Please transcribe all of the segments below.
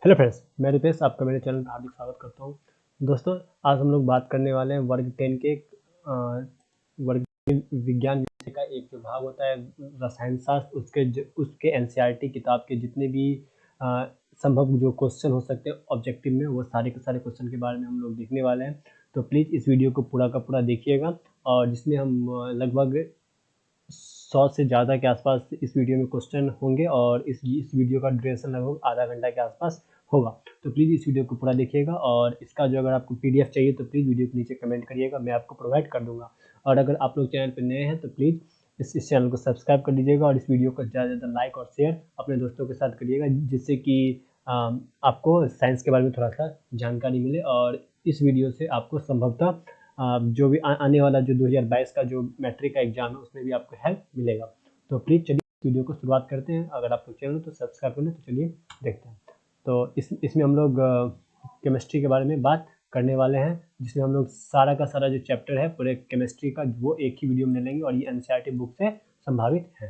Hello friends, मैं रितेश आपका मेरे चैनल पर हार्दिक स्वागत करता हूं। दोस्तों, आज हम लोग बात करने वाले हैं वर्ग 10 के वर्ग विज्ञान विषय का एक जो भाग होता है रसायन शास्त्र, उसके एनसीईआरटी किताब के जितने भी संभव जो क्वेश्चन हो सकते हैं ऑब्जेक्टिव में, वो सारे के सारे क्वेश्चन के बारे में हम लोग देखने वाले हैं। तो प्लीज़ इस वीडियो को पूरा का पूरा देखिएगा, और जिसमें हम लगभग 100 से ज़्यादा के आसपास इस वीडियो में क्वेश्चन होंगे, और इस वीडियो का ड्यूरेशन लगभग आधा घंटा के आसपास होगा। तो प्लीज़ इस वीडियो को पूरा देखिएगा, और इसका जो अगर आपको पीडीएफ चाहिए तो प्लीज़ वीडियो के नीचे कमेंट करिएगा, मैं आपको प्रोवाइड कर दूंगा। और अगर आप लोग चैनल पर नए हैं तो प्लीज़ इस चैनल को सब्सक्राइब कर दीजिएगा, और इस वीडियो को ज़्यादा से ज़्यादा लाइक और शेयर अपने दोस्तों के साथ करिएगा, जिससे कि आपको साइंस के बारे में थोड़ा सा जानकारी मिले, और इस वीडियो से आपको संभवतः जो भी आने वाला जो 2022 का जो मैट्रिक का एग्जाम है उसमें भी आपको हेल्प मिलेगा। तो प्लीज़ चलिए वीडियो को शुरुआत करते हैं। अगर आप लोग चैनल तो सब्सक्राइब कर लें, तो चलिए देखते हैं। तो इसमें हम लोग केमिस्ट्री के बारे में बात करने वाले हैं, जिसमें हम लोग सारा का सारा जो चैप्टर है पूरे केमिस्ट्री का वो एक ही वीडियो में ले लेंगे, और ये एनसीईआरटी बुक से संभावित है।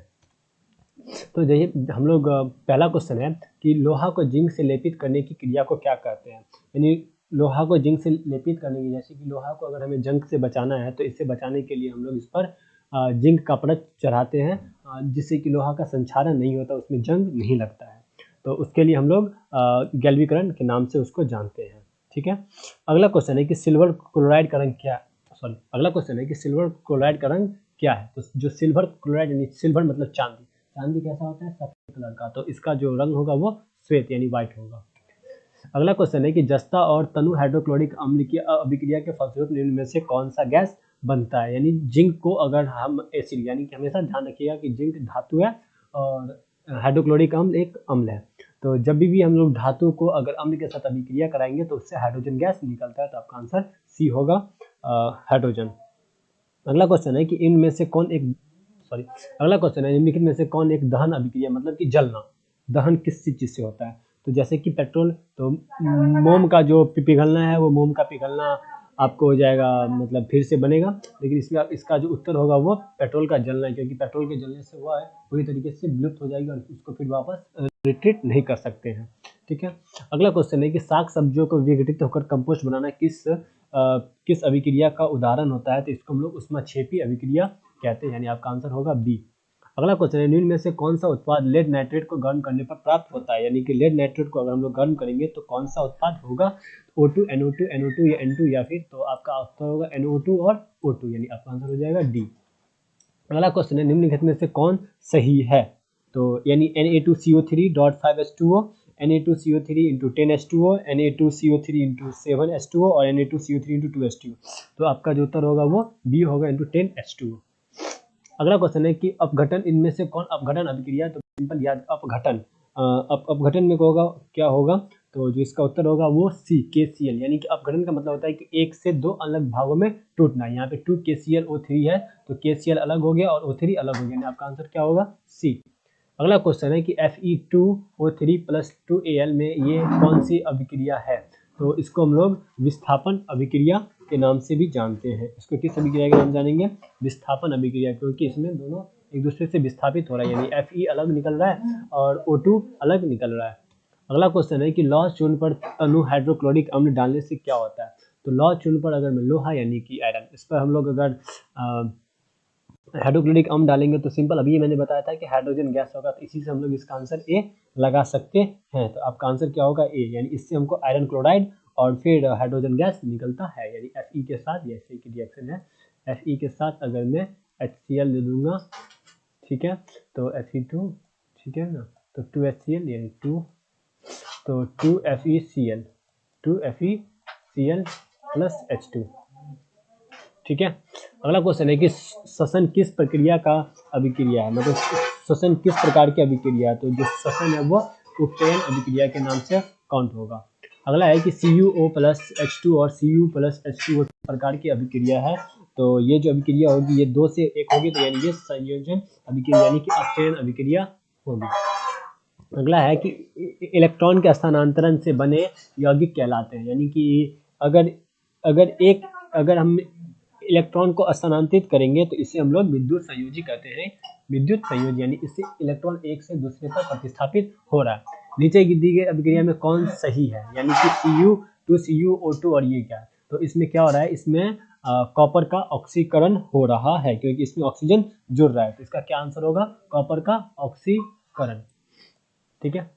तो देखिए, हम लोग पहला क्वेश्चन है कि लोहा को जिंक से लेपित करने की क्रिया को क्या कहते हैं। यानी लोहा को जिंक से लेपित करने की, जैसे कि लोहा को अगर हमें जंग से बचाना है तो इससे बचाने के लिए हम लोग इस पर जिंक का परत चढ़ाते हैं, जिससे कि लोहा का संक्षारण नहीं होता, उसमें जंग नहीं लगता है। तो उसके लिए हम लोग गैल्वीकरण के नाम से उसको जानते हैं। ठीक है। अगला क्वेश्चन है कि सिल्वर क्लोराइड का रंग क्या, सॉरी अगला क्वेश्चन है कि सिल्वर क्लोराइड का रंग क्या है। तो जो सिल्वर क्लोराइड, यानी सिल्वर मतलब चांदी, चांदी कैसा होता है, सफेद कलर का, तो इसका जो रंग होगा वो श्वेत यानी व्हाइट होगा। अगला क्वेश्चन है कि जस्ता और तनु हाइड्रोक्लोरिक अम्ल की अभिक्रिया के फलस्वरूप निम्न में से कौन सा गैस बनता है। यानी जिंक को अगर हम एसिड, यानी कि हमेशा ध्यान रखिएगा कि जिंक धातु है और हाइड्रोक्लोरिक अम्ल एक अम्ल है। तो जब भी हम लोग धातु को अगर अम्ल के साथ अभिक्रिया कराएंगे तो उससे हाइड्रोजन गैस निकलता है। तो आपका आंसर सी होगा, हाइड्रोजन। अगला क्वेश्चन है कि इनमें से कौन एक अगला क्वेश्चन है निम्नलिखित में से कौन एक दहन अभिक्रिया, मतलब कि जलना, दहन किस चीज से होता है। तो जैसे कि पेट्रोल, तो मोम का जो पिघलना है वो मोम का पिघलना आपको हो जाएगा, मतलब फिर से बनेगा। लेकिन इसका जो उत्तर होगा वो पेट्रोल का जलना है, क्योंकि पेट्रोल के जलने से वो है पूरी तरीके से विलुप्त हो जाएगी, और उसको फिर वापस रिट्रीट नहीं कर सकते हैं। ठीक है। अगला क्वेश्चन है कि साग सब्जियों को विघटित होकर कंपोस्ट बनाना किस अभिक्रिया का उदाहरण होता है। तो इसको हम लोग ऊष्माक्षेपी अभिक्रिया कहते हैं, यानी आपका आंसर होगा बी। अगला क्वेश्चन है निम्न में से कौन सा उत्पाद लेड नाइट्रेट को गर्म करने पर प्राप्त होता है। यानी कि लेड नाइट्रेट को अगर हम लोग गर्म करेंगे तो कौन सा उत्पाद होगा, O2, NO2, NO2 या N2, या फिर तो आपका आंसर होगा NO2 और O2, यानी आपका आंसर हो जाएगा डी। अगला क्वेश्चन है निम्नलिखित में से कौन सही है। तो यानी Na2CO3.5H2O, Na2CO3 into 10H2O, Na2CO3 into 7H2O और Na2CO3 into 2H2O। तो आपका जो उत्तर होगा वो बी होगा, into 10H2O। अगला क्वेश्चन है कि अपघटन, इनमें से कौन अपघटन अभिक्रिया। तो सिंपल याद, अपघटन अपघटन में होगा क्या होगा, तो जो इसका उत्तर होगा वो सी, KCl। यानी कि अपघटन का मतलब होता है कि एक से दो अलग भागों में टूटना। यहाँ पे 2KClO3 है, तो KCl अलग हो गया और O3 अलग हो गया, यानी आपका आंसर क्या होगा, सी। अगला क्वेश्चन है कि Fe2O3 + 2Al में ये कौन सी अभिक्रिया है। तो इसको हम लोग विस्थापन अभिक्रिया के नाम से भी जानते हैं। इसको किस अभिक्रिया के नाम जानेंगे, विस्थापन अभिक्रिया, क्योंकि इसमें दोनों एक दूसरे से विस्थापित हो रहा है, यानी Fe अलग निकल रहा है और O2 अलग निकल रहा है। अगला क्वेश्चन है कि लौह चूर्ण पर तनु हाइड्रोक्लोरिक अम्ल डालने से क्या होता है। तो लौह चूर्ण पर अगर मैं लोहा यानी कि आयरन, इस पर हम लोग अगर हाइड्रोक्लोरिक अम्ल डालेंगे तो सिंपल, अभी मैंने बताया था कि हाइड्रोजन गैस होगा, तो इसी से हम लोग इसका आंसर ए लगा सकते हैं। तो आपका आंसर क्या होगा, ए, यानी इससे हमको आयरन क्लोराइड और फिर हाइड्रोजन गैस निकलता है। यानी Fe के साथ, ये ऐसे की रिएक्शन है, Fe के साथ अगर मैं HCl दे दूंगा, ठीक है, तो Fe2, ठीक है ना, तो 2HCl यानी 2, तो 2FeCl, 2FeCl + H2। ठीक है। अगला क्वेश्चन है कि श्वसन किस प्रक्रिया का अभिक्रिया है, मतलब श्वसन किस प्रकार की अभिक्रिया है। तो जो श्वसन है वो उत्प्रेरण अभिक्रिया के नाम से काउंट होगा। अगला है कि CuO + H2 और Cu + H2O प्रकार की अभिक्रिया है। तो ये जो अभिक्रिया होगी ये 2 से 1 होगी, तो यानी ये संयोजन अभिक्रिया यानी कि अपचयन अभिक्रिया होगी। अगला है कि इलेक्ट्रॉन के स्थानांतरण से बने यौगिक कहलाते हैं। यानी कि अगर हम इलेक्ट्रॉन को स्थानांतरित करेंगे तो इसे हम लोग विद्युत संयोजी कहते हैं। विद्युत संयोजी यानी इससे इलेक्ट्रॉन एक से दूसरे पर प्रतिस्थापित हो रहा है। नीचे दी गई अभिक्रिया में कौन सही है, यानी कि Cu2Cu O2 और ये क्या है, तो इसमें क्या हो रहा है, इसमें कॉपर का ऑक्सीकरण हो रहा है क्योंकि इसमें ऑक्सीजन जुड़ रहा है, तो इसका क्या आंसर होगा, कॉपर का ऑक्सीकरण। ठीक है,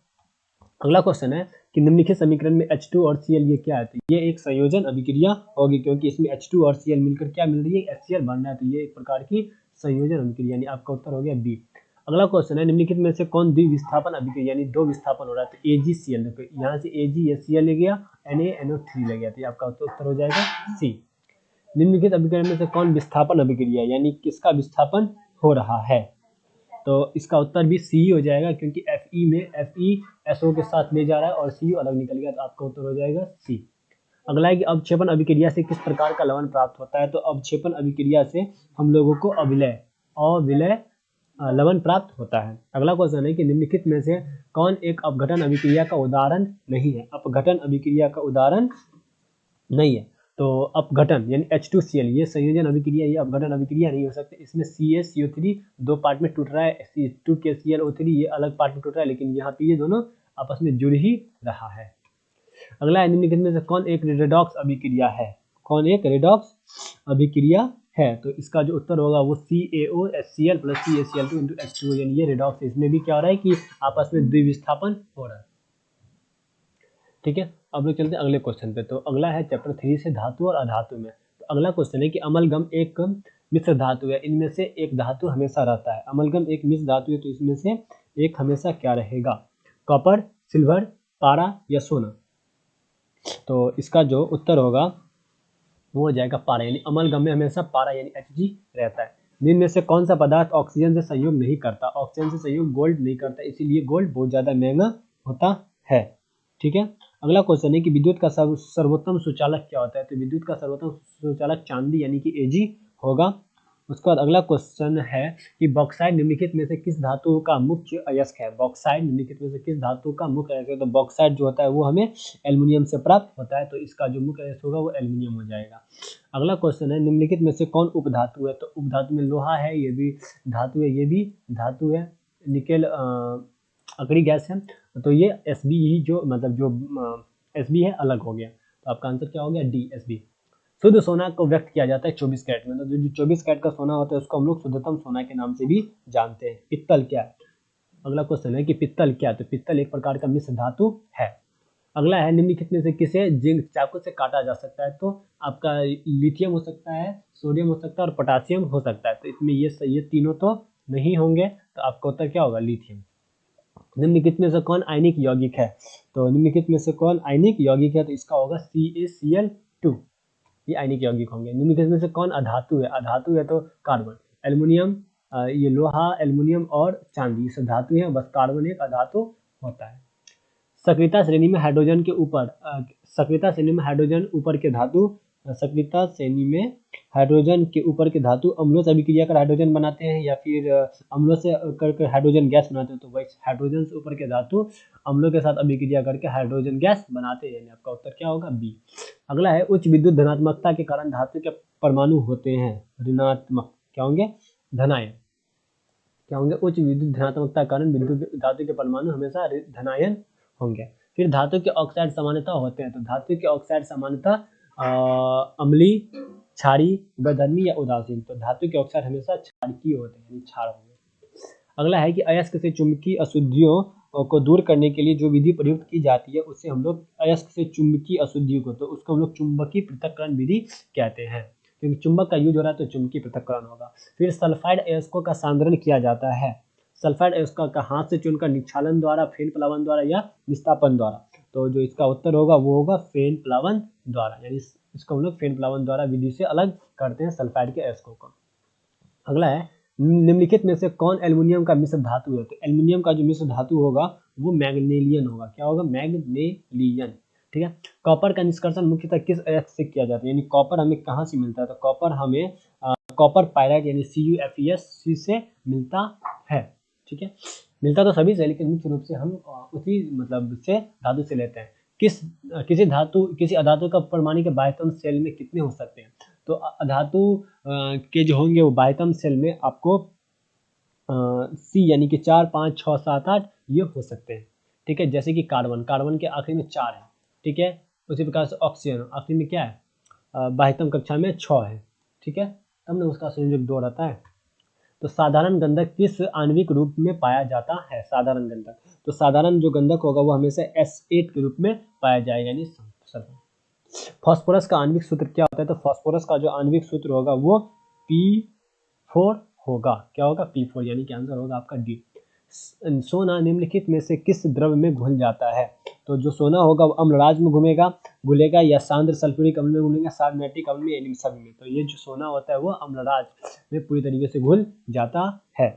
अगला क्वेश्चन है कि निम्नलिखित समीकरण में H2 और Cl ये क्या है, तो ये एक संयोजन अभिक्रिया होगी क्योंकि इसमें H2 और Cl मिलकर क्या मिल रही है, HCl बन रहा है, तो ये एक प्रकार की संयोजन अभिक्रिया, यानी आपका उत्तर हो गया बी। अगला क्वेश्चन है निम्नलिखित में से कौन द्विविस्थापन अभिक्रिया, यानी दो विस्थापन हो रहा है, तो AgCl, देखो यहाँ से AgCl ले गया, NaNO3 ले गया, तो आपका उत्तर हो जाएगा सी। निम्नलिखित अभिक्रिया में से कौन विस्थापन अभिक्रिया, यानी किसका विस्थापन हो रहा है, तो इसका उत्तर भी सी हो जाएगा क्योंकि Fe में FeSO के साथ ले जा रहा है और Cu अलग निकल गया, तो आपका उत्तर हो जाएगा सी। अगला है कि अवक्षेपण अभिक्रिया से किस प्रकार का लवण प्राप्त होता है, तो अवक्षेपण अभिक्रिया से हम लोगों को अविलय लवण प्राप्त होता है। अगला क्वेश्चन है कि निम्नलिखित में से कौन एक अपघटन अभिक्रिया का उदाहरण नहीं है, अपघटन अभिक्रिया का उदाहरण नहीं है, तो अपघटन यानी H2Cl ये संयोजन अभिक्रिया, ये अपघटन अभिक्रिया नहीं हो सकती, इसमें CaCO3 दो पार्ट में टूट रहा है, C2KClO3 ये अलग पार्ट में टूट रहा है, लेकिन यहाँ पे ये दोनों आपस में जुड़ ही रहा है। अगला है निम्नलिखित में से कौन एक रेडॉक्स अभिक्रिया है, कौन एक रेडॉक्स अभिक्रिया है, तो इसका जो उत्तर होगा वो CaOHCl plus CaCl2 into H2O, यानी ये रेडॉक्स है, इसमें भी क्या हो रहा है कि आपस में द्विविस्थापन हो रहा है। ठीक है, अब लोग चलते हैं अगले क्वेश्चन पे, तो अगला है चैप्टर 3 से धातु और अधातु में, तो अगला क्वेश्चन है कि अमलगम एक मिश्र धातु है, इनमें से एक धातु हमेशा रहता है, अमलगम एक मिश्र धातु है, तो इसमें से एक हमेशा क्या रहेगा, कॉपर, सिल्वर, पारा या सोना, तो इसका जो उत्तर होगा वो हो जाएगा पारा, यानी अमलगम में हमेशा पारा यानी Hg रहता है। निम्न में से कौन सा पदार्थ ऑक्सीजन से संयोग नहीं करता, ऑक्सीजन से संयोग गोल्ड नहीं करता, इसीलिए गोल्ड बहुत ज्यादा महंगा होता है। ठीक है, अगला क्वेश्चन है कि विद्युत का सर्वोत्तम सुचालक क्या होता है, तो विद्युत का सर्वोत्तम सुचालक चांदी यानी कि Ag होगा। उसके बाद अगला क्वेश्चन है कि बॉक्साइड निम्नलिखित में से किस धातु का मुख्य अयस्क है, बॉक्साइड निम्नलिखित में से किस धातु का मुख्य अयस्क है, तो बॉक्साइड जो होता है वो हमें एल्युमिनियम से प्राप्त होता है, तो इसका जो मुख्य अयस्क होगा वो एल्युमिनियम हो जाएगा। अगला क्वेश्चन है निम्नलिखित में से कौन उपधातु है, तो उपधातु में लोहा है, ये भी धातु है, ये भी धातु है, निकेल अकड़ी गैस है, तो ये Sb ही जो मतलब जो Sb है अलग हो गया, तो आपका आंसर क्या हो गया डी Sb। शुद्ध सोना को व्यक्त किया जाता है 24 कैरेट में, तो जो 24 कैरेट का सोना होता है उसको हम लोग शुद्धतम सोना के नाम से भी जानते हैं। पित्तल क्या है, अगला क्वेश्चन है कि पित्तल क्या है, तो पित्तल एक प्रकार का मिश्र धातु है। अगला है निम्नलिखित में से किसे जिंक चाकू से काटा जा सकता है, तो आपका लिथियम हो सकता है, सोडियम हो सकता है और पोटासियम हो सकता है, तो इसमें ये तीनों तो नहीं होंगे, तो आपका उत्तर क्या होगा लिथियम। निम्नलिखित में से कौन आयनिक यौगिक है, तो निम्नलिखित में से कौन आयनिक यौगिक है, तो इसका होगा CaCl2, ये आयनिक यौगिक होंगे। निम्नलिखित में से कौन अधातु है, अधातु है तो कार्बन, एल्युमिनियम, ये लोहा, एल्युमिनियम और चांदी ये सब धातु है, बस कार्बन एक अधातु होता है। सक्रियता श्रेणी में हाइड्रोजन के ऊपर सक्रियता श्रेणी में हाइड्रोजन ऊपर के धातु, सक्रियता श्रेणी में हाइड्रोजन के ऊपर के धातु अम्लों से अभिक्रिया कर हाइड्रोजन बनाते हैं या फिर अम्लों से करके हाइड्रोजन गैस बनाते हैं, तो वही हाइड्रोजन से ऊपर के धातु अम्लों के साथ अभिक्रिया करके हाइड्रोजन गैस बनाते हैं, यानी आपका उत्तर क्या होगा बी। अगला है उच्च विद्युत धनात्मकता के कारण धातु के परमाणु होते हैं ऋणात्मक, क्या होंगे धनायन, क्या होंगे उच्च विद्युत धनात्मकता के कारण विद्युत धातु के परमाणु हमेशा धनायन होंगे। फिर धातु के ऑक्साइड सामान्यतः होते हैं, तो धातु के ऑक्साइड सामान्यतः अम्लीय, क्षारीय, गंधर्वी या उदासीन, तो धातु के ऑक्साइड हमेशा क्षारकीय होते हैं, यानी क्षार होंगे। अगला है कि अयस्क से चुंबकीय अशुद्धियों को दूर करने के लिए जो विधि प्रयुक्त की जाती है उससे हम लोग अयस्क से चुंबकीय अशुद्धियों को, तो उसको हम लोग चुंबकीय पृथक्करण विधि कहते हैं, क्योंकि चुंबक का यूज हो रहा है तो चुंबकीय पृथक्करण होगा। फिर सल्फाइड अयस्कों का सांद्रण किया जाता है, सल्फाइड अयस्कों का हाथ से चुनकर निक्षालन द्वारा, फेन प्लावन द्वारा या निस्तापन द्वारा, तो जो इसका उत्तर होगा वो होगा फेन प्लावन द्वारा, यानी इसको हम लोग फेन प्लावन द्वारा विधि से अलग करते हैं सल्फाइड के अयस्कों को। अगला है निम्नलिखित में से कौन एल्युमिनियम का मिश्र धातु है, तो एल्युमिनियम का जो मिश्र धातु होगा वो मैग्नेलियन होगा, क्या होगा मैग्नेलियन। ठीक है, कॉपर का निष्कर्षण मुख्यतः किस अयस्क से किया जाता है, यानी कॉपर हमें कहाँ से मिलता है, तो कॉपर हमें कॉपर पायराइट यानी CuFeS से मिलता है। ठीक है, मिलता तो सभी से लेकिन मुख्य रूप से हम उसी मतलब से धातु से लेते हैं। किसी अधातु का परमाणु बाह्यतम शेल में कितने हो सकते हैं, तो अधातु के जो होंगे वो बाह्यतम शेल में आपको C यानी कि 4, 5, 6, 7, 8 ये हो सकते हैं। ठीक है, जैसे कि कार्बन, कार्बन के आखिरी में 4 है, ठीक है। उसी प्रकार से ऑक्सीजन आखिरी में क्या है, 22वीं कक्षा में 6 है, ठीक है, तब ना उसका संयोजक 2 रहता है। तो साधारण गंधक किस आणविक रूप में पाया जाता है, साधारण गंधक, तो साधारण जो गंधक होगा वो हमेशा S8 के रूप में पाया जाएगा, यानी सल्फर। फास्फोरस का आणविक सूत्र क्या होता है, तो फास्फोरस का जो आणविक सूत्र होगा वो P4 होगा, क्या होगा, P4, यानी कि आंसर होगा आपका डी। सोना निम्नलिखित में से किस द्रव में घुल जाता है, तो जो सोना होगा वो अम्लराज में घुलेगा या सांद्र सल्फ्यूरिक अम्ल में घुलेगा, सार नाइट्रिक अम्ल में, यानी सभी में। तो ये जो सोना होता है वो अम्लराज में पूरी तरीके से घुल जाता है।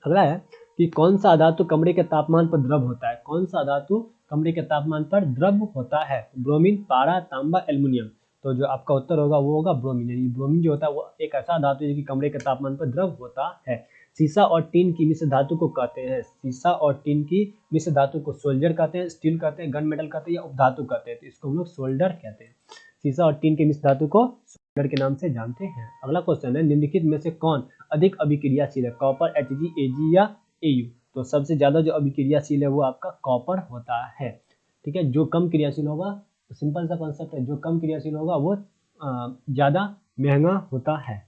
अगला है कि कौन सा धातु कमरे के तापमान पर द्रव होता है, कौन सा धातु कमरे के तापमान पर द्रव होता है, ब्रोमीन, पारा, तांबा, एल्युमिनियम। तो जो आपका उत्तर होगा वो होगा ब्रोमीन, यानी ब्रोमीन जो होता है वो एक ऐसा धातु है जो कि कमरे के तापमान पर द्रव होता है। सीसा और टीन की मिश्र धातु को कहते हैं, सीसा और टीन की मिश्र धातु को सोल्जर कहते हैं, स्टील कहते हैं, गन मेटल कहते हैं या उपधातु कहते हैं, तो इसको हम लोग सोल्डर कहते हैं। सीसा और टीन के मिश्र धातु को सोल्डर के नाम से जानते हैं। अगला क्वेश्चन है, निम्नलिखित में से कौन अधिक अभिक्रियाशील है, कॉपर, Hg, Ag या Au। तो सबसे ज्यादा जो अभिक्रियाशील है वो आपका कॉपर होता है, ठीक है। जो कम क्रियाशील होगा, तो सिंपल सा कॉन्सेप्ट है, जो कम क्रियाशील होगा वो ज्यादा महंगा होता है।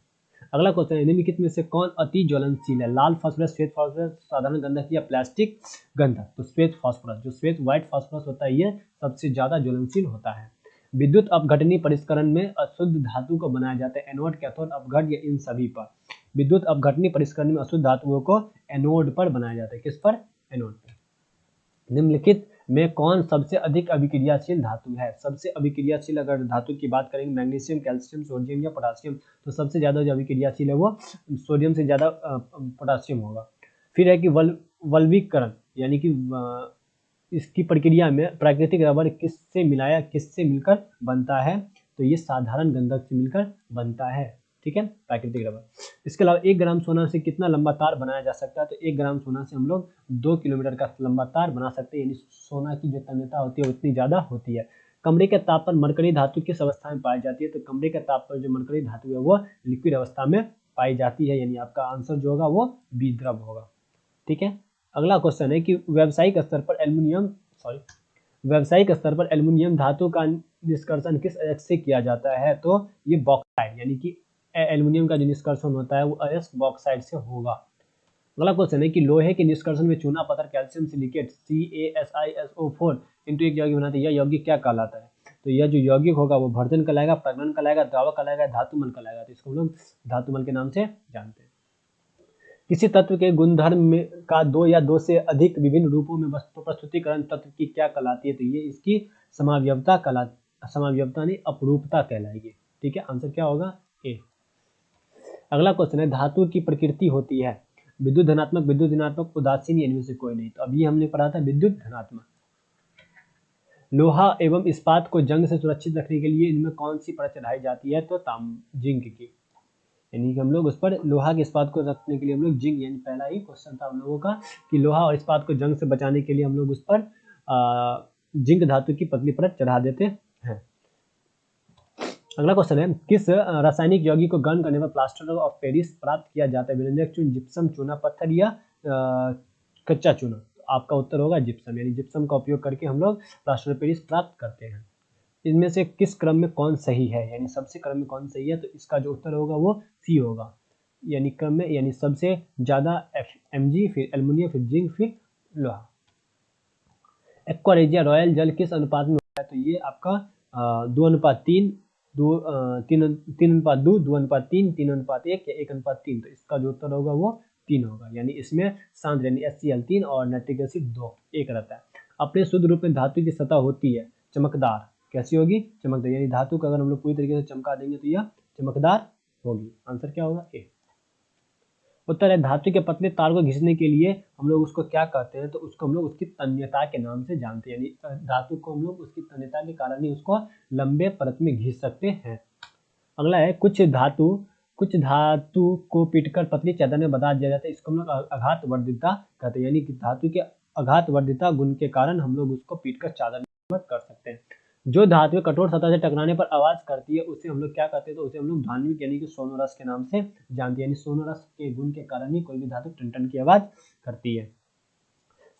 अगला क्वेश्चन है, निम्नलिखित में से कौन अति ज्वलनशील है, लाल फास्फोरस, श्वेत फास्फोरस, साधारण गंधक या प्लास्टिक गंधक। तो श्वेत फास्फोरस, जो श्वेत व्हाइट फास्फोरस होता है ये सबसे ज्यादा ज्वलनशील होता है। विद्युत अपघटनी परिष्करण में अशुद्ध धातु को बनाया जाता है, एनोड, कैथोड, अपघट या इन सभी पर। विद्युत अपघटनी परिष्करण में अशुद्ध धातुओं को एनोड पर बनाया जाता है, किस पर, एनोड पर। निम्नलिखित में कौन सबसे अधिक अभिक्रियाशील धातु है, सबसे अभिक्रियाशील अगर धातु की बात करेंगे, मैग्नीशियम, कैल्शियम, सोडियम या पोटासियम, तो सबसे ज्यादा जो अभिक्रियाशील है वो सोडियम से ज्यादा पोटासियम होगा। फिर है कि वल्वीकरण, यानी कि इसकी प्रक्रिया में प्राकृतिक रबर किससे मिलकर बनता है, तो ये साधारण गंधक से मिलकर बनता है, ठीक है, प्राकृतिक रबर। इसके अलावा 1 ग्राम सोना से कितना लंबा तार बनाया जा सकता है, तो 1 ग्राम सोना से हम लोग 2 किलोमीटर का लंबा तार बना सकते हैं, यानी सोना की जो तन्यता होती है उतनी ज्यादा होती है। कमरे के ताप पर मरकरी धातु किस अवस्था में पाई जाती है, तो कमरे के ताप पर जो मरकरी धातु है वो लिक्विड अवस्था में पाई जाती है, यानी आपका आंसर जो होगा वो बी द्रव होगा, ठीक है। अगला क्वेश्चन है कि व्यावसायिक स्तर पर एल्युमिनियम धातु का निष्कर्षण किस अयस्क से किया जाता है, तो ये बॉक्साइड, यानी कि एल्युमिनियम का जो निष्कर्षण होता है वो अयस्क बॉक्साइड से होगा। अगला क्वेश्चन है कि लोहे के निष्कर्षण में चूना पत्थर, कैल्शियम सिलिकेट, CaSiSO4 इंटू एक यौगिक बनाते हैं, यह यौगिक क्या कहलाता है, तो यह जो यौगिक होगा वो भर्जन कहलाएगा, प्रगलन कहलाएगा, द्रावक कहलाएगा, धातुमल कहलाएगा। तो इसको हम लोग धातुमल के नाम से जानते हैं। किसी तत्व के गुणधर्म में का 2 या 2 से अधिक विभिन्न रूपों में वस्तु प्रस्तुतिकरण तत्व की क्या कहलाती है, तो ये इसकी समावयवता नहीं, अपरूपता कहलाएगी, ठीक है, आंसर क्या होगा, ए। अगला क्वेश्चन है, धातु की प्रकृति होती है विद्युत धनात्मक, विद्युत ऋणात्मक, उदासीन, इनमें से कोई नहीं। तो अभी हमने पढ़ा था विद्युत धनात्मक। लोहा एवं इस्पात को जंग से सुरक्षित रखने के लिए इनमें कौन सी परत चढ़ाई जाती है, तो जिंक की, यानी कि हम लोग उस पर लोहा के इस्पात को रखने के लिए हम लोग जिंक, यानी पहला ही क्वेश्चन था हम लोगों का कि लोहा और इस्पात को जंग से बचाने के लिए हम लोग उस पर जिंक धातु की पतली परत चढ़ा देते हैं। अगला क्वेश्चन है, किस रासायनिक यौगिक को गर्म करने पर प्लास्टर ऑफ पेरिस प्राप्त किया जाता है, व्यंजक चून, जिप्सम, चूना पत्थर या कच्चा चूना। तो आपका उत्तर होगा जिप्सम, यानी जिप्सम का उपयोग करके हम लोग प्लास्टर ऑफ पेरिस प्राप्त करते हैं। इनमें से किस क्रम में कौन सही है, यानी सबसे क्रम में कौन सही है, तो इसका जो उत्तर होगा वो सी होगा, यानी क्रम में, यानी सबसे ज्यादा Mg, फिर एल्युमिनियम, फिर जिंक, फिर लोहा। एक्वारेजिया रॉयल जल किस अनुपात में होता है, तो ये आपका 2:3, 3:2, 2:3, 3:1 या 1:3। तो इसका जो उत्तर होगा वो 3 होगा, यानी इसमें सांद्र यानी HCl3 और नाइट्रिक एसिड 2 एक रहता है। अपने शुद्ध रूप में धातु की सतह होती है चमकदार, कैसी होगी, चमकदार, यानी धातु को अगर हम लोग पूरी तरीके से चमका देंगे तो यह चमकदार होगी, आंसर क्या होगा, ए। उत्तर है, धातु के पतले तार को घिसने के लिए हम लोग उसको क्या कहते हैं, तो उसको हम लोग उसकी तन्यता के नाम से जानते हैं, यानी धातु को हम लोग उसकी तन्यता के कारण ही उसको लंबे परत में घिस सकते हैं। अगला है, कुछ धातु को पीटकर पतली चादर में बदल दिया जाता है, इसको हम लोग आघात वर्धिता कहते हैं, यानी कि धातु के आघात वर्धिता गुण के कारण हम लोग उसको पीटकर चादर में कर सकते हैं। जो धातु कठोर सतह से टकराने पर आवाज करती है उसे हम लोग क्या कहते हैं, तो उसे हम लोग धान्विक यानी कि सोनोरस के नाम से जानते हैं, यानी सोनोरस के गुण के कारण ही कोई भी धातु टन टन की आवाज करती है।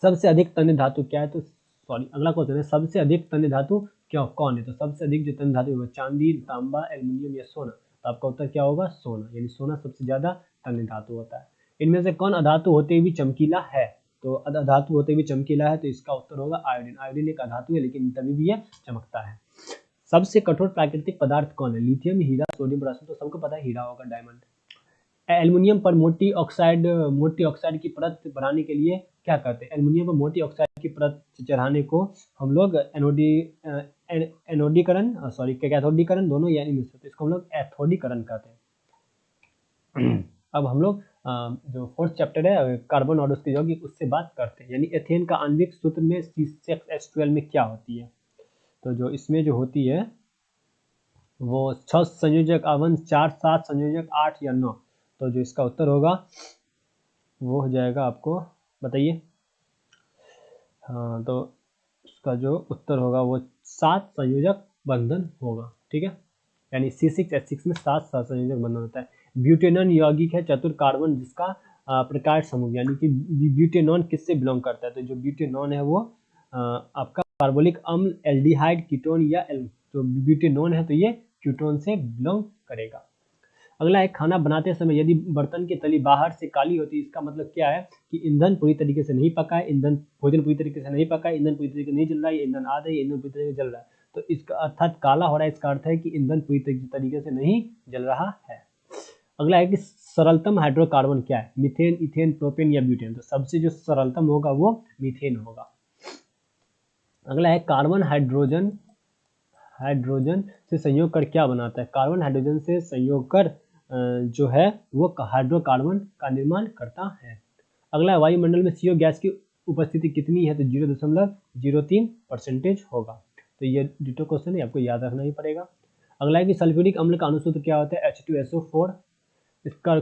सबसे अधिक तन्य धातु क्या है, तो सॉरी अगला क्वेश्चन है सबसे अधिक तन्य धातु क्या कौन है, तो सबसे अधिक जो तन्य धातु है चांदी, तांबा, एल्यूमिनियम या सोना, तो आपका उत्तर क्या होगा, सोना, यानी सोना सबसे ज्यादा तन्य धातु होता है। इनमें से कौन अधातु होते हुए चमकीला है, तो अधातु होते हुए चमकीला है, तो इसका उत्तर होगा आयोडीन। आयोडीन एक अधातु है लेकिन तभी भी यह चमकता है। सबसे कठोर प्राकृतिक पदार्थ कौन है, लिथियम, हीरा, सोडियम, पोटेशियम, तो सबको पता है हीरा होगा, डायमंड। एल्युमिनियम पर मोटी ऑक्साइड की परत बनाने के लिए क्या करते हैं, एल्युमिनियम पर मोटी ऑक्साइड की परत चढ़ाने को हम लोग एनोडीकरण सॉरी कैथोडीकरण दोनों यानी मिल सकते, इसको हम लोग एथोडीकरण कहते हैं। अब हम लोग जो फोर्थ चैप्टर है कार्बन और उसके यौगिक उससे बात करते हैं, यानी एथेन का आणविक सूत्र में C6H12 में क्या होती है, तो जो इसमें जो होती है वो 6 संयोजक आवन 4 7 संयोजक 8 या 9, तो जो इसका उत्तर होगा वो हो जाएगा, आपको बताइए। हाँ, तो इसका जो उत्तर होगा वो 7 संयोजक बंधन होगा, ठीक है, यानी C6H6 में 7 संयोजक बंधन होता है। ब्यूटेनॉन यौगिक है चतुर कार्बन जिसका प्रकार समूह, यानी कि ब्यूटेनॉन किससे बिलोंग करता है, तो जो ब्यूटेनॉन है वो आपका कार्बोलिक अम्ल, एल्डिहाइड, कीटोन या तो ब्यूटेनॉन है तो ये कीटोन से बिलोंग करेगा। अगला है खाना बनाते समय यदि बर्तन की तली बाहर से काली होती है, इसका मतलब क्या है कि ईंधन पूरी तरीके से नहीं पका है, भोजन पूरी तरीके से नहीं पका है, ईंधन पूरी तरीके से नहीं जल रहा है, ईंधन आधा है, ईंधन पूरी तरीके से जल रहा है, तो इसका अर्थात काला हो रहा है, इसका अर्थ है कि ईंधन पूरी तरीके से नहीं जल रहा है। अगला है कि सरलतम हाइड्रोकार्बन क्या है, मीथेन, इथेन, प्रोपेन या ब्यूटेन, तो सबसे जो सरलतम होगा वो मीथेन होगा। अगला है कार्बन हाइड्रोजन से संयोग कर क्या बनाता है, कार्बन हाइड्रोजन से संयोग कर जो है वो हाइड्रोकार्बन का निर्माण करता है। अगला वायुमंडल में CO गैस की उपस्थिति कितनी है, तो 0.03% होगा, तो ये डिटो क्वेश्चन है, आपको याद रखना ही पड़ेगा। अगला है कि सल्फ्यूरिक अम्ल का अणुसूत्र क्या होता है, H2SO4। इसका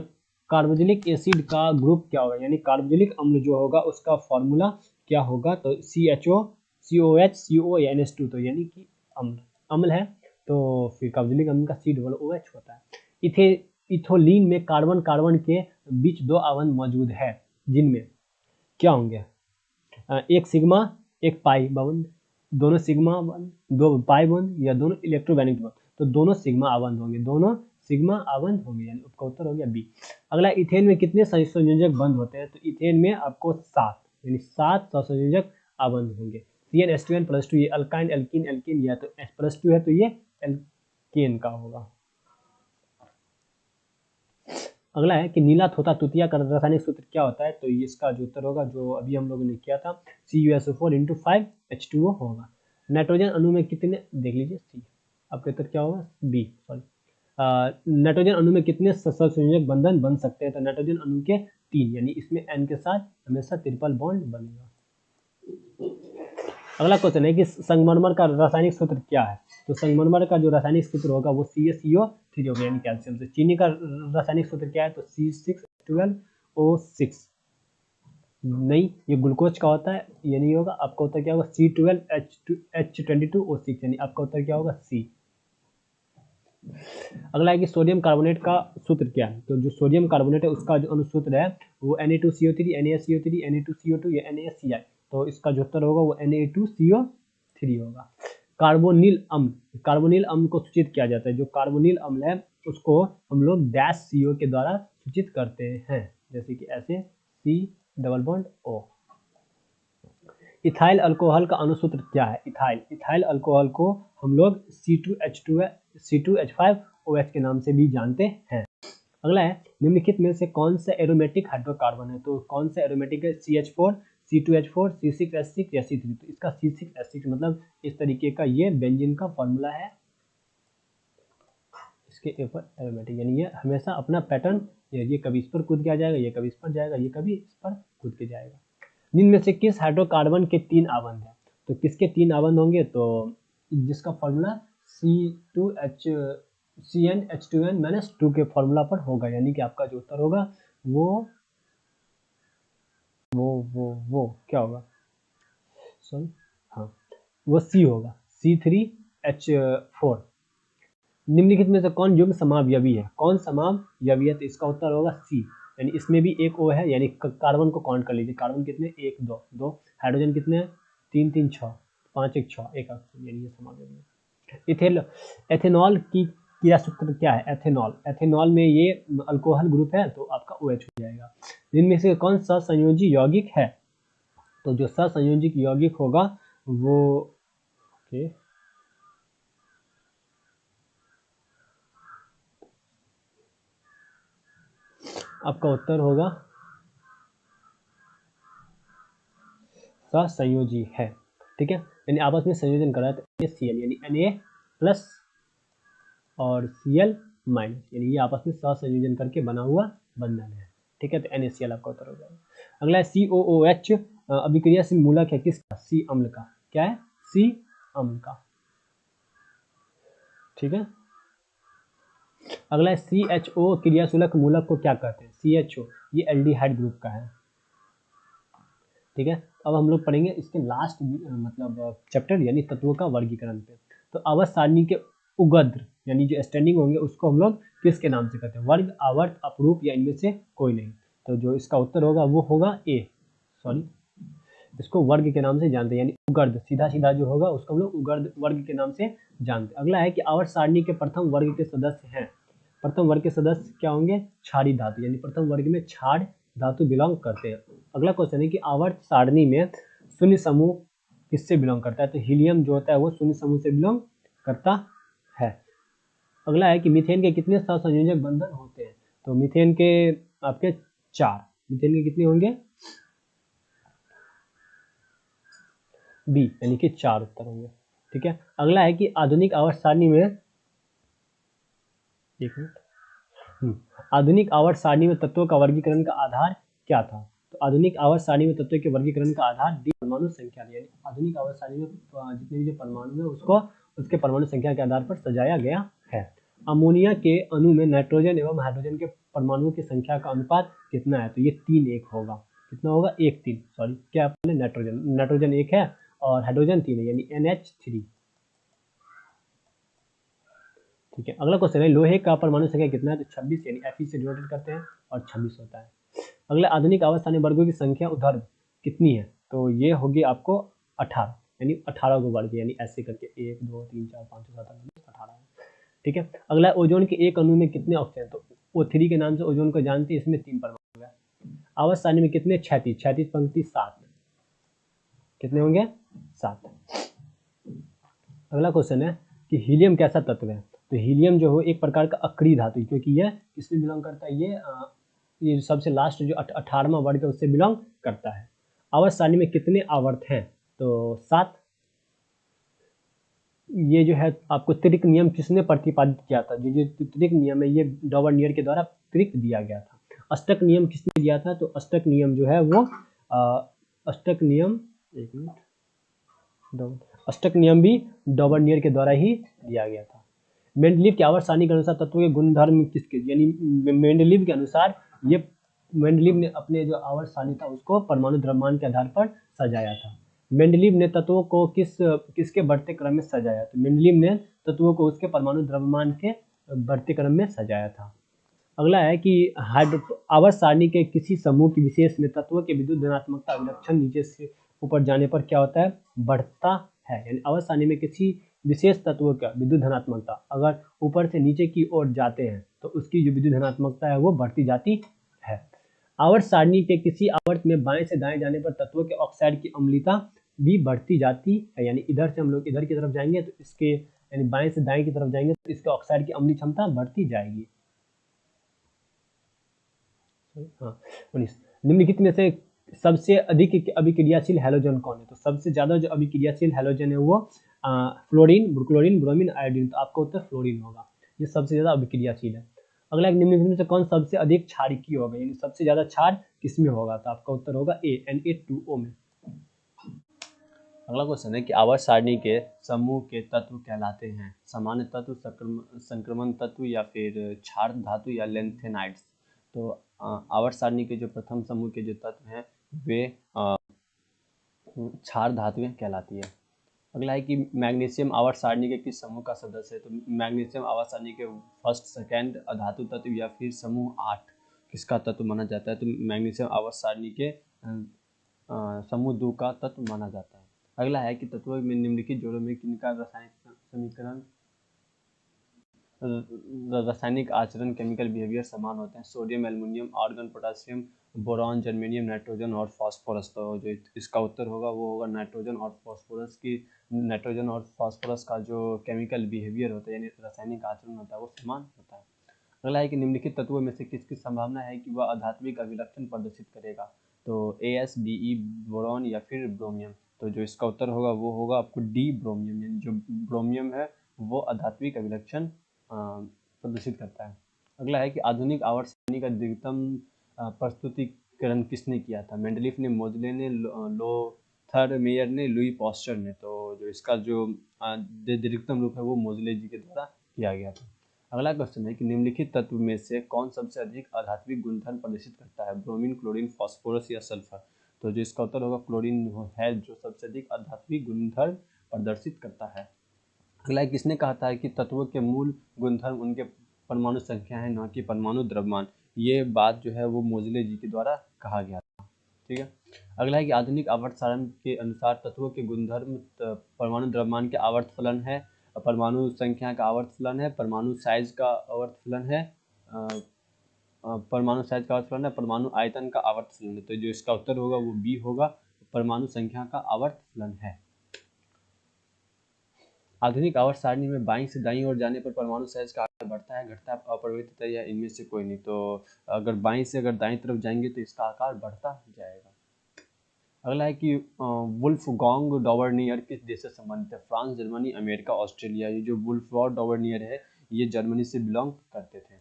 कार्बोक्सिलिक एसिड का ग्रुप क्या होगा, यानी कार्बोक्सिलिक अम्ल जो होगा उसका फॉर्मूला क्या होगा, तो CHO COH CO या NH2, तो यानी कि अम्ल है तो फिर कार्बोक्सिलिक अम्ल का COOH होता है। इथोलीन में कार्बन कार्बन के बीच 2 आवन मौजूद है जिनमें क्या होंगे, एक सिग्मा एक पाई बॉन्ड, दोनों सिग्मा बॉन्ड, दो पाई बॉन्ड या दोनों इलेक्ट्रोमैग्नेटिक बॉन्ड, तो दोनों सिग्मा आबंध होंगे, दोनों सिग्मा आबंध होंगे, यानी उसका उत्तर हो गया बी। अगला इथेन में कितने संयोजक बंद होते हैं, तो इथेन में आपको 7 यानी 7 संयोजक आबंध होंगे। CnH2n+2 ये अल्काइन एल्कीन एल्कीन या तो H+2 है तो ये एल्केन का होगा। अगला है कि नीला थोथा तुतिया का रासायनिक सूत्र क्या होता है, तो इसका जो उत्तर होगा जो अभी हम लोगों ने किया था CuSO4 × 5H2O होगा। नाइट्रोजन अणु में कितने, देख लीजिए सी, आपका उत्तर क्या होगा बी, सॉरी। नाइट्रोजन अणु में कितने सहसंयोजक बंधन बन सकते हैं, तो नाइट्रोजन अणु के 3, यानी इसमें N के साथ हमेशा ट्रिपल बॉन्ड बनेगा। अगला क्वेश्चन है कि संगमरमर का रासायनिक सूत्र क्या है, तो संगमरमर का जो रासायनिक सूत्र होगा वो CaCO3 होगा, यानी कैल्शियम से। चीनी का रासायनिक सूत्र क्या है, तो C6H12O6, नहीं ये ग्लूकोज का होता है, ये नहीं होगा, आपका उत्तर क्या होगा C12H22O6, यानी आपका उत्तर क्या होगा सी। अगला है कि सोडियम कार्बोनेट का सूत्र क्या है, तो जो सोडियम कार्बोनेट है उसका जो अनुसूत्र है वो Na2CO3 NaCO3 Na2CO2 या NaCl, तो इसका जो उत्तर होगा वो Na2CO3 होगा। कार्बोनिल अम्ल को सूचित किया जाता है, जो कार्बोनिल अम्ल है उसको हम लोग डैश CO के द्वारा सूचित करते हैं, जैसे कि ऐसे C+O। इथाइल अल्कोहल का अणुसूत्र क्या है, इथाइल अल्कोहल को हम लोग C2H5OH के नाम से भी जानते हैं। अगला है निम्नलिखित में से कौन सा एरोमेटिक हाइड्रोकार्बन है, तो कौन सा एरोमेटिक है, CH4 C2H4 C6H6 या C3, तो इसका C6H6 मतलब इस तरीके का ये बेंजीन का फॉर्मूला है, इसके ऊपर एरोमेटिक, यानी ये हमेशा अपना पैटर्न, ये कभी इस पर कूद के आ जाएगा, ये कभी इस पर जाएगा, ये कभी इस पर कूद के जाएगा। निम्न में से किस हाइड्रोकार्बन के 3 आबंध हैं, तो किसके 3 आबंध होंगे, तो जिसका फॉर्मूला CnH2n-2 के फॉर्मूला पर होगा, यानी कि आपका जो उत्तर होगा वो क्या होगा, सॉरी हाँ वो सी होगा, C3H4। निम्नलिखित में से कौन युग्म समावयवी है, तो इसका उत्तर होगा सी, यानी इसमें भी एक O है, यानी कार्बन को काउंट कर लीजिए, कार्बन कितने 1 2 2, हाइड्रोजन कितने हैं 3 3 6, 5 1 6, एक ऑक्सीजन, यानी ये समाज। एथेनॉल की क्रिया सूत्र क्या है? एथेनॉल, एथेनॉल में ये अल्कोहल ग्रुप है तो आपका OH हो जाएगा। इनमें से कौन सा संयोजी यौगिक है? तो जो सहसंयोजिक यौगिक होगा वो आपका उत्तर होगा सहसंयोजी है, ठीक है, यानी आपस में संयोजन कर रहा है तो NaCl यानी Na+ और Cl-, यानी ये आपस में सहसंयोजन करके बना हुआ बंधन है, ठीक है, तो NaCl आपका उत्तर हो जाएगा। अगला है COOH अभिक्रियाशील मूलक है किसका? C अम्ल का। क्या है? C अम्ल का, ठीक है। अगला है CHO क्रियाशीलक मूलक को क्या कहते हैं? CHO ये एल्डिहाइड ग्रुप का है, ठीक है। अब हम लोग पढ़ेंगे इसके लास्ट मतलब चैप्टर यानी तत्वों का वर्गीकरण पे। तो आवर्त सारणी के उगद्र यानी जो स्टैंडिंग होंगे उसको हम लोग किसके नाम से कहते हैं? वर्ग, आवर्त, अपरूप या इनमें से कोई नहीं। तो जो इसका उत्तर होगा वो होगा ए, सॉरी, इसको वर्ग के नाम से जानते हैं, यानी उगर्ध, सीधा सीधा जो होगा उसको हम लोग उगर्ध वर्ग के नाम से जानते हैं। अगला है कि आवर्त सारणी के प्रथम वर्ग के सदस्य हैं। प्रथम वर्ग के सदस्य क्या होंगे? क्षारी धातु, यानी प्रथम वर्ग में क्षार धातु बिलोंग करते हैं। अगला क्वेश्चन है कि आवर्त सारणी में शून्य समूह किससे बिलोंग करता है? तो हीलियम जो होता है वो शून्य समूह से बिलोंग करता है। अगला है कि मीथेन के कितने सहसंयोजक बंधन होते हैं? तो मीथेन के आपके 4, मीथेन के कितने होंगे? बी, यानी कि 4 उत्तर होंगे, ठीक है। अगला है कि आधुनिक आवर्त सारणी में, एक मिनट, आधुनिक आवर्त सारणी में तत्वों का वर्गीकरण का आधार क्या था? तो आधुनिक आवर्त सारणी में तत्वों के वर्गीकरण का आधार डी परमाणु संख्या, यानी आधुनिक आवर्त सारणी में जितने भी जो परमाणु है उसको उसके परमाणु संख्या के आधार पर सजाया गया है। अमोनिया के अणु में नाइट्रोजन एवं हाइड्रोजन के परमाणुओं की संख्या का अनुपात कितना है? तो ये 3:1 होगा। कितना होगा? 1:3, सॉरी, क्या पहले नाइट्रोजन 1 है और हाइड्रोजन 3 है, यानी NH3, ठीक है। अगला क्वेश्चन है लोहे का परमाणु संख्या कितना है? तो 26, यानी Fe से डिनोटेड करते हैं और 26 होता है। अगला आधुनिक आवर्त सारणी वर्गों की संख्या ऊर्ध्व कितनी है? तो ये होगी आपको 18, यानी 18 को वर्ग, यानी ऐसे करके 1 2 3 4 5 6 7 8 18, ठीक है। अगला ओजोन के एक अणु में कितने ऑक्सीजन? तो O3 के नाम से ओजोन को जानते हैं, इसमें 3 परमाणु है। आवर्त सारणी में कितने? 36 पंक्ति 7, कितने होंगे? 7। अगला क्वेश्चन है कि हीलियम कैसा तत्व है? तो हीलियम जो हो एक प्रकार का अक्रिय धातु, क्योंकि यह किसमें बिलोंग करता है? ये सबसे लास्ट जो 18वां वर्ग है उससे बिलोंग करता है। आवर्त सारणी में कितने आवर्त हैं? तो 7। ये जो है आपको त्रिक नियम किसने प्रतिपादित किया था? जो त्रिक नियम है ये डॉवर्नियर के द्वारा त्रिक दिया गया था। अष्टक नियम किसने दिया था? तो अष्टक नियम जो है वो अष्टक नियम, एक मिनट, अष्टक नियम भी डॉवर्नियर के द्वारा ही दिया गया था। मेंडलीव के आवर्त सारणी के अनुसार तत्वों के गुणधर्म किसके, यानी मेंडलीव के अनुसार ये मेंडलीव ने अपने जो आवर्त सारणी था उसको परमाणु द्रव्यमान के आधार पर सजाया था। मेंडलीव ने तत्वों को किसके बढ़ते क्रम में सजाया? तो मेंडलीव ने तत्वों को उसके परमाणु द्रव्यमान के बढ़ते क्रम में सजाया था। अगला है कि आवर्त सारणी के किसी समूह की विशेष में तत्वों के विद्युत धनात्मकता अभिलक्षण नीचे से ऊपर जाने पर क्या होता है? बढ़ता है, यानी आवर्त सारणी में किसी विशेष तत्वों का विद्युत धनात्मकता अगर ऊपर से नीचे की ओर जाते हैं तो उसकी जो विद्युत धनात्मकता है वो बढ़ती जाती है। आवर्त सारणी के किसी आवर्त में बाएं से दाएं जाने पर तत्वों के ऑक्साइड की अम्लता भी बढ़ती जाती है, यानी इधर से हम लोग इधर की तरफ जाएंगे तो इसके, यानी बाएं से दाएं की तरफ जाएंगे तो इसके ऑक्साइड की अम्लीय क्षमता बढ़ती जाएगी। हाँ, 19। निम्नलिखित में से सबसे अधिक अभिक्रियाशील हैलोजन कौन है? तो सबसे ज्यादा जो अभिक्रियाशील हैलोजन है वो फ्लोरीन, ब्रोक्लोरीन, ब्रोमीन, आयोडीन, तो आपका उत्तर फ्लोरीन होगा, ये सबसे ज्यादा अभिक्रियाशील है। अगला निम्नलिखित में से कौन सबसे अधिक क्षारिकी होगा, यानी सबसे ज्यादा क्षार किसमें होगा? तो आपका उत्तर होगा ए, Na2O में। अगला क्वेश्चन है कि आवर्त सारणी के समूह के तत्व कहलाते हैं सामान्य तत्व, संक्रमण तत्व, या फिर क्षार धातु, या लेंथेनाइड्स। तो आवर्त सारणी के जो प्रथम समूह के जो तत्व हैं वे क्षार धातुएं कहलाती है। अगला है कि मैग्नीशियम आवर्त सारणी के किस समूह का सदस्य है? तो मैग्नीशियम आवर्त सारणी के फर्स्ट, सेकंड धातु तत्व, या फिर समूह 8। किसका तत्व माना जाता है? तो मैग्नीशियम आवर्त सारणी के समूह 2 का तत्व माना जाता है। अगला है कि तत्वों में निम्नलिखित जोड़ों में किनका रासायनिक आचरण केमिकल बिहेवियर समान होते हैं? Sodium, aluminium, argon, potassium, boron, germanium, nitrogen और फास्फोरस। तो जो इसका उत्तर होगा वो होगा नाइट्रोजन और फास्फोरस की। नाइट्रोजन और फास्फोरस का जो केमिकल बिहेवियर होता है यानी रासायनिक आचरण होता है वो समान होता है। अगला है कि निम्नलिखित तत्वों में से किसकी संभावना है कि वह आध्यात्मिक अभिलक्षण प्रदर्शित करेगा? तो AS, DE, बोरॉन या फिर ब्रोमियम। तो जो इसका उत्तर होगा वो होगा आपको डी, ब्रोमियम। यानी जो ब्रोमियम है वो आध्यात्मिक अभिलक्षण प्रदर्शित करता है। अगला है कि आधुनिक आवर्त सारणी का अधिकतम प्रस्तुतिकरण किसने किया था? मेंडलीफ ने, मोजले ने, लोथर मेयर ने, लुई पॉस्चर ने। तो जो इसका जो अधिकतम रूप है वो मोजले जी के द्वारा किया गया था। अगला क्वेश्चन है कि निम्नलिखित तत्व में से कौन सबसे अधिक आध्यात्मिक गुणधर्म प्रदर्शित करता है? ब्रोमीन, क्लोरीन, फास्फोरस या सल्फर। तो जो इसका उत्तर होगा क्लोरीन है जो सबसे अधिक आध्यात्मिक गुणधर्म प्रदर्शित करता है। अगला किसने कहा था कि तत्वों के मूल गुणधर्म उनके परमाणु संख्या है, न कि परमाणु द्रव्यमान। ये बात जो है वो मोजले जी के द्वारा कहा गया था। ठीक है। अगला है कि आधुनिक आवर्त सारणी के अनुसार तत्वों के गुणधर्म परमाणु द्रव्यमान के आवर्त फलन है, परमाणु संख्या का आवर्त फलन है, परमाणु साइज का आवर्त फलन है, परमाणु साइज का आवर्त फलन है, परमाणु आयतन का आवर्त फलन है। तो जो इसका उत्तर होगा वो बी होगा, परमाणु संख्या का आवर्त फलन है। आधुनिक आवर्त सारणी में बाईं से दाईं ओर जाने पर परमाणु साइज का आकार बढ़ता है, घटता है, अपरिवर्तित है या इनमें से कोई नहीं। तो अगर बाईं से अगर दाईं तरफ जाएंगे तो इसका आकार बढ़ता जाएगा। अगला है कि वुल्फगांग डॉवर्नियर किस देश से संबंधित है? France, Germany, America, Australia. ये जो वुल्फगांग डॉवर्नियर है ये जर्मनी से बिलोंग करते थे।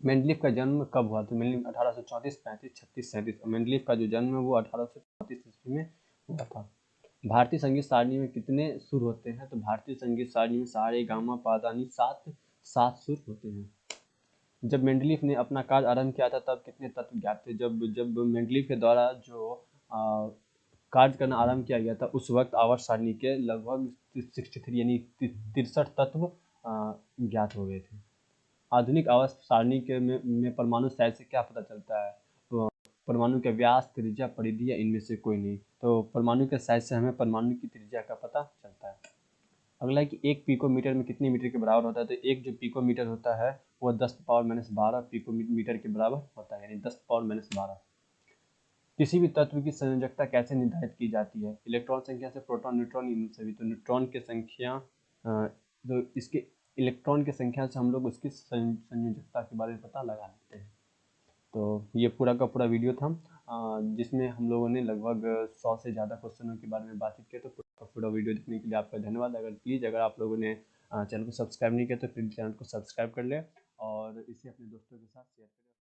मेंडलीफ का जन्म कब हुआ? तो मेंडलीफ 1834, 35, 36, 37। मेंडलीफ का जो जन्म है वो 1834 ईस्वी में हुआ था। भारतीय संगीत सारणी में कितने सुर होते हैं? तो भारतीय संगीत सारणी में सा रे गा मा पा धा नी 7 सुर होते हैं। जब मेंडलीफ ने अपना कार्य आरंभ किया था तब कितने तत्व ज्ञात थे? जब मेंडलीफ के द्वारा जो कार्य करना आरंभ किया गया था उस वक्त आवर्त सारणी के लगभग 63 यानी 63 तत्व ज्ञात हो गए थे। आधुनिक आवर्त सारणी के में परमाणु साइज से क्या पता चलता है? तो परमाणु के व्यास, त्रिज्या, परिधि या इनमें से कोई नहीं। तो परमाणु के साइज से हमें परमाणु की त्रिज्या का पता चलता है। अगला है कि 1 पिकोमीटर में कितने मीटर के बराबर होता है? तो एक जो पिकोमीटर होता है वो 10⁻⁻12 पिकोमीटर के बराबर होता है, यानी 10⁻12। किसी भी तत्व की संयोजकता कैसे निर्धारित की जाती है? इलेक्ट्रॉन संख्या से, प्रोटॉन, न्यूट्रॉन, इन सभी। तो न्यूट्रॉन की संख्या तो इसके इलेक्ट्रॉन की संख्या से हम लोग उसकी संयोजकता के बारे में पता लगा लेते हैं। तो ये पूरा का पूरा वीडियो था जिसमें हम लोगों ने लगभग 100 से ज़्यादा क्वेश्चनों के बारे में बातचीत की। तो पूरा वीडियो देखने के लिए आपका धन्यवाद। अगर आप लोगों ने चैनल को सब्सक्राइब नहीं किया तो प्लीज़ चैनल को सब्सक्राइब कर लें और इसे अपने दोस्तों के साथ शेयर करें।